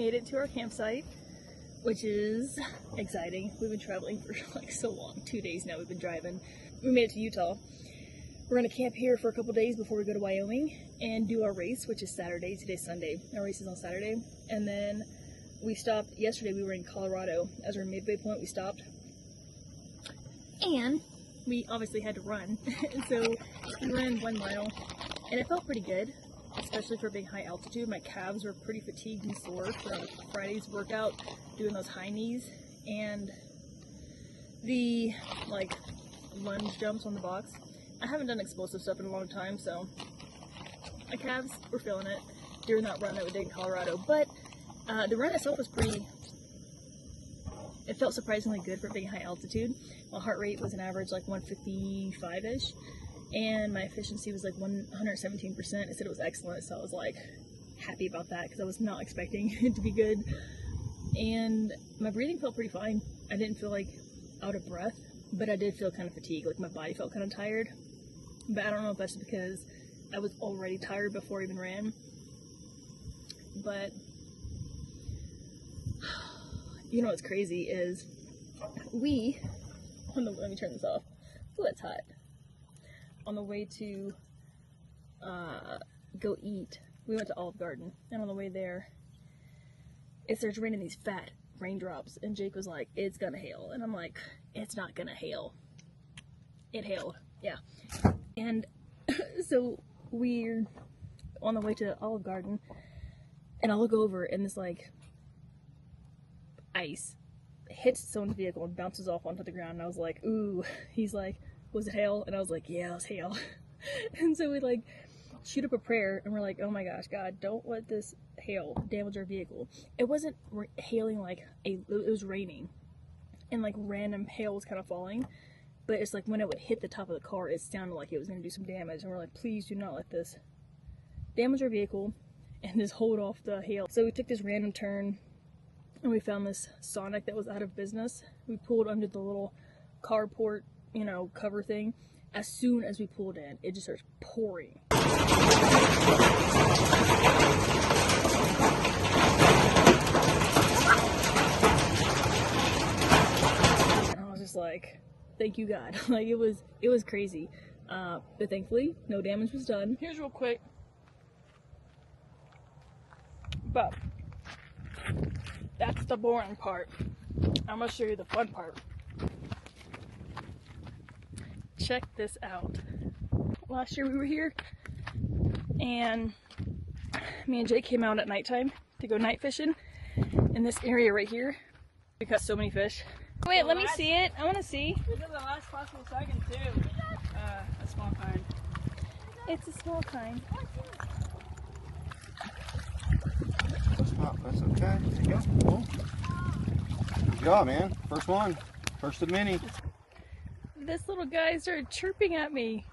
made it to our campsite, which is exciting. We've been traveling for like so long, 2 days now we've been driving. We made it to Utah. We're gonna camp here for a couple days before we go to Wyoming and do our race, which is Saturday. Today's Sunday. Our race is on Saturday. And then we stopped, yesterday we were in Colorado. As our midway point, we stopped. And we obviously had to run. And so we ran 1 mile and it felt pretty good, especially for being high altitude. My calves were pretty fatigued and sore from Friday's workout, doing those high knees and the like lunge jumps on the box. I haven't done explosive stuff in a long time, so my calves were feeling it during that run that we did in Colorado. But the run itself was it felt surprisingly good for being high altitude. My heart rate was an average like 155-ish, and my efficiency was like 117%. It said it was excellent, so I was like happy about that because I was not expecting it to be good. And my breathing felt pretty fine. I didn't feel like out of breath, but I did feel kind of fatigued, like my body felt kind of tired. But I don't know if that's because I was already tired before I even ran. But you know what's crazy is let me turn this off. Oh, it's hot. On the way to go eat, we went to Olive Garden, and on the way there, it starts raining these fat raindrops, and Jake was like, "It's gonna hail," and I'm like, "It's not gonna hail." It hailed, yeah. And so we're on the way to Olive Garden, and I look over, and this like ice hits someone's vehicle and bounces off onto the ground, and I was like, "Ooh." He's like, "Was it hail?" And I was like, "Yeah, it was hail." And so we like shoot up a prayer, and we're like, "Oh my gosh, God, don't let this hail damage our vehicle." It wasn't hailing like it was raining, and like random hail was kind of falling, but it's like when it would hit the top of the car, it sounded like it was going to do some damage, and we're like, "Please do not let this damage our vehicle and just hold off the hail." So we took this random turn, and we found this Sonic that was out of business. We pulled under the little carport, you know, cover thing. As soon as we pulled in, it just starts pouring. And I was just like, thank you, God. Like, it was crazy. But thankfully, no damage was done. Here's real quick. But that's the boring part. I'm gonna show you the fun part. Check this out. Last year we were here, and me and Jake came out at nighttime to go night fishing in this area right here. We caught so many fish. Wait, let me see it. I want to see. This is the last possible second too. A small kind. It's a small kind. That's okay. There you go. Cool. Good job, man. First one. First of many. This little guy started chirping at me.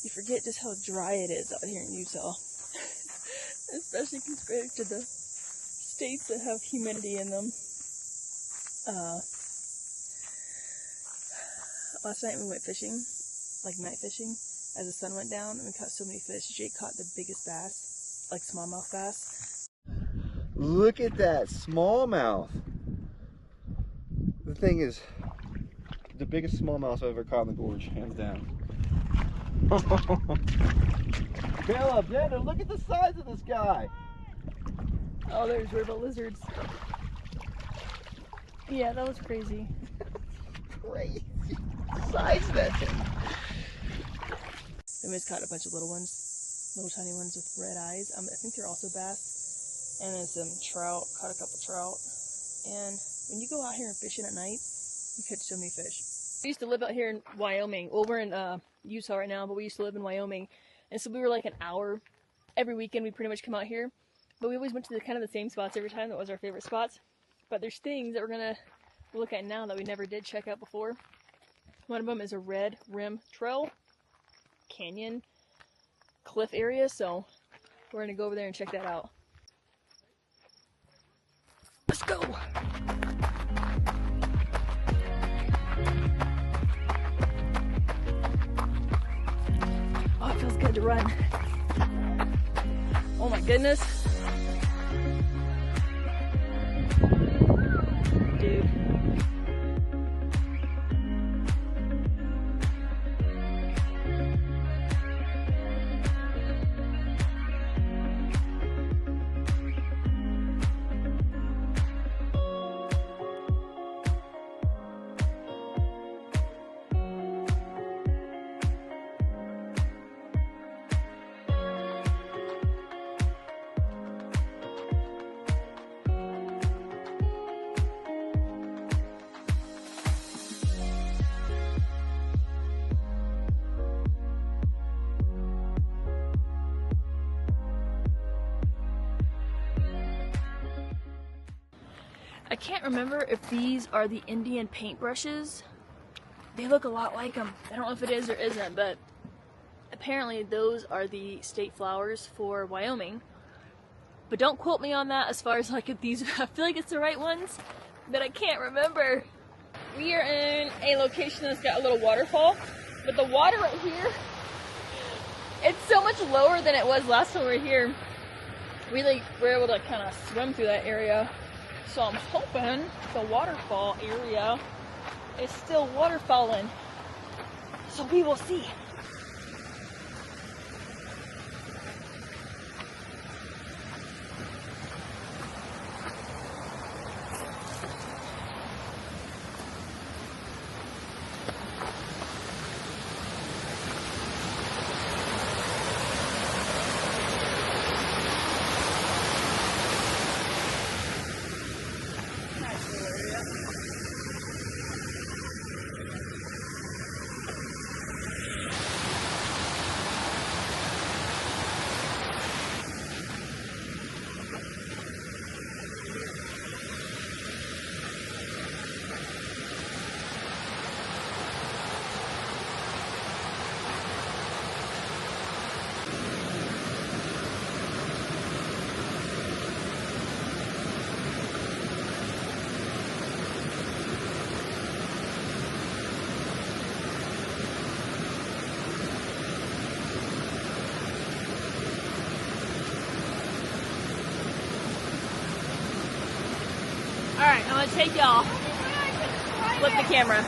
You forget just how dry it is out here in Utah. Especially compared to the states that have humidity in them. Last night we went fishing, like night fishing, as the sun went down, and we caught so many fish. Jake caught the biggest bass, like smallmouth bass. Look at that smallmouth. The thing is the biggest smallmouth I've ever caught in the gorge, hands down. Caleb, Dana, look at the size of this guy. Oh, there's river lizards. Yeah, that was crazy. Crazy size of that thing. Then we just caught a bunch of little ones, little tiny ones with red eyes. I think they're also bass. And then some trout, caught a couple trout. And when you go out here and fishing at night, you catch so many fish. We used to live out here in Wyoming. Well, we're in Utah right now, but we used to live in Wyoming. And so we were like an hour. Every weekend we pretty much come out here. But we always went to the kind of the same spots every time. That was our favorite spots. But there's things that we're going to look at now that we never did check out before. One of them is a red rim trail, canyon, cliff area. So we're going to go over there and check that out. Let's go! to run. Oh my goodness. Dude. I can't remember if these are the Indian paintbrushes. They look a lot like them. I don't know if it is or isn't, but apparently those are the state flowers for Wyoming. But don't quote me on that as far as like if these, I feel like it's the right ones, but I can't remember. We are in a location that's got a little waterfall, but the water right here, it's so much lower than it was last time we were here. We were able to kind of swim through that area. So I'm hoping the waterfall area is still waterfalling. So we will see. Alright, I'm gonna take y'all. Flip the camera.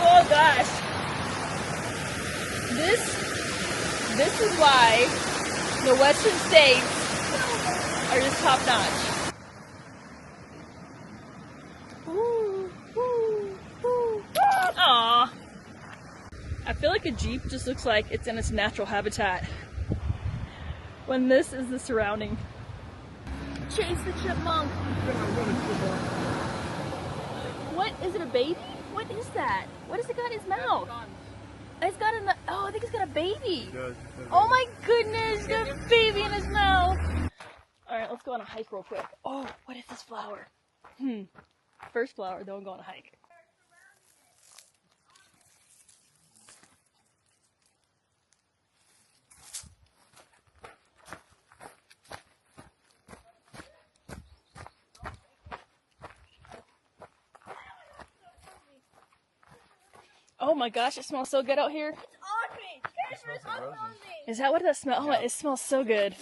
Oh gosh. This is why the western states are just top notch. Aww. I feel like a Jeep just looks like it's in its natural habitat when this is the surrounding. Chase the chipmunk. What is it, a baby? What is that? What has it got in its mouth? It's got in the, oh, I think it's got a baby. Oh my goodness, it's got a baby in its mouth. Alright, let's go on a hike real quick. Oh, what is this flower? First flower, then we'll go on a hike. Oh my gosh, it smells so good out here. It's on me. It's on me. Is that what that smells? Oh, it smells so good.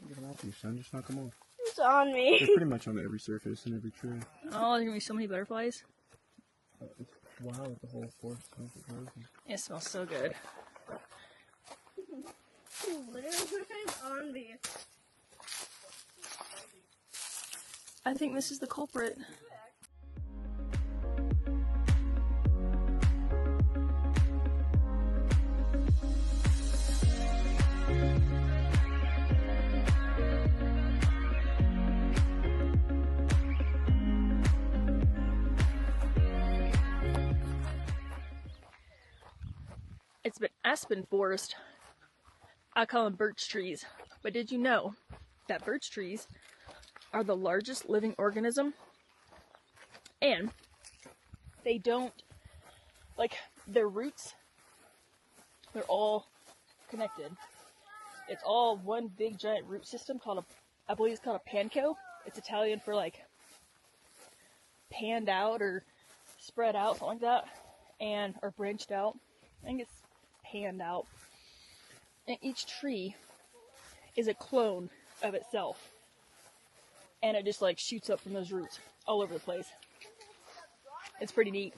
Get them off you, son. Just knock them off. It's on me. They're pretty much on every surface and every tree. Oh, there's gonna be so many butterflies. It's wild with the whole forest. It smells so good. Literally on me. I think this is the culprit. aspen forest, I call them birch trees. But did you know that birch trees are the largest living organism? And they don't, like, their roots, they're all connected. It's all one big giant root system called I believe it's called a panco. It's Italian for like panned out or spread out, something like that, or branched out. I think it's panned out. And each tree is a clone of itself, and it just like shoots up from those roots all over the place. It's pretty neat.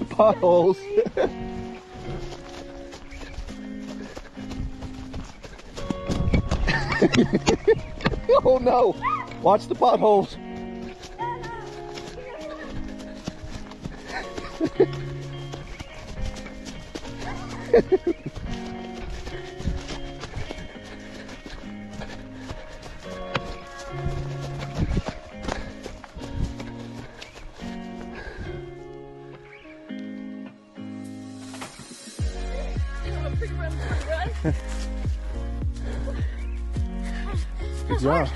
Potholes. Oh no! Watch the potholes. Good job.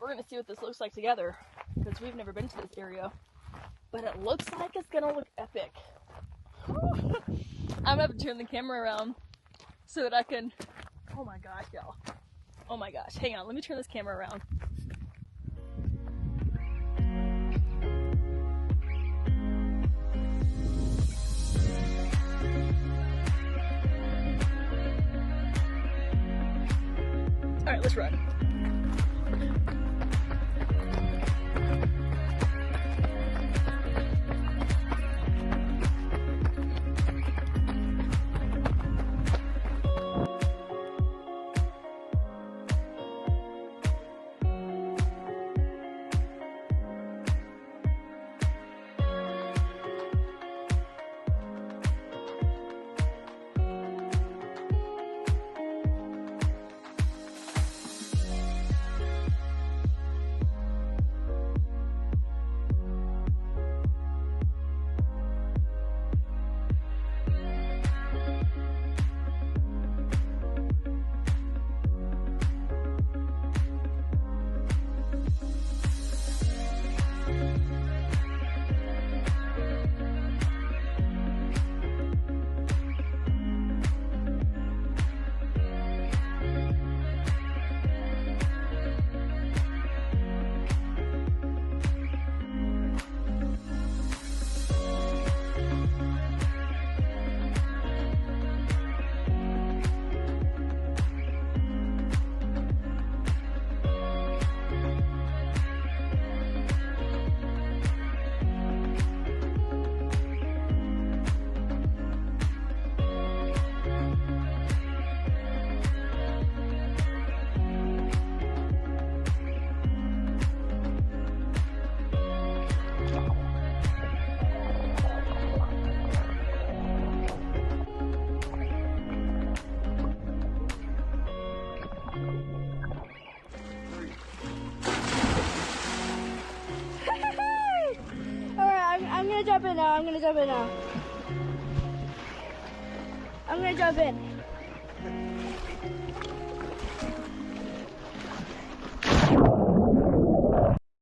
We're gonna see what this looks like together, because we've never been to this area, but it looks like it's gonna look epic. I'm gonna have to turn the camera around so that I can, oh my gosh, y'all. Oh my gosh, hang on, let me turn this camera around. All right, let's run. I'm gonna jump in now. I'm gonna jump in now. I'm gonna jump in.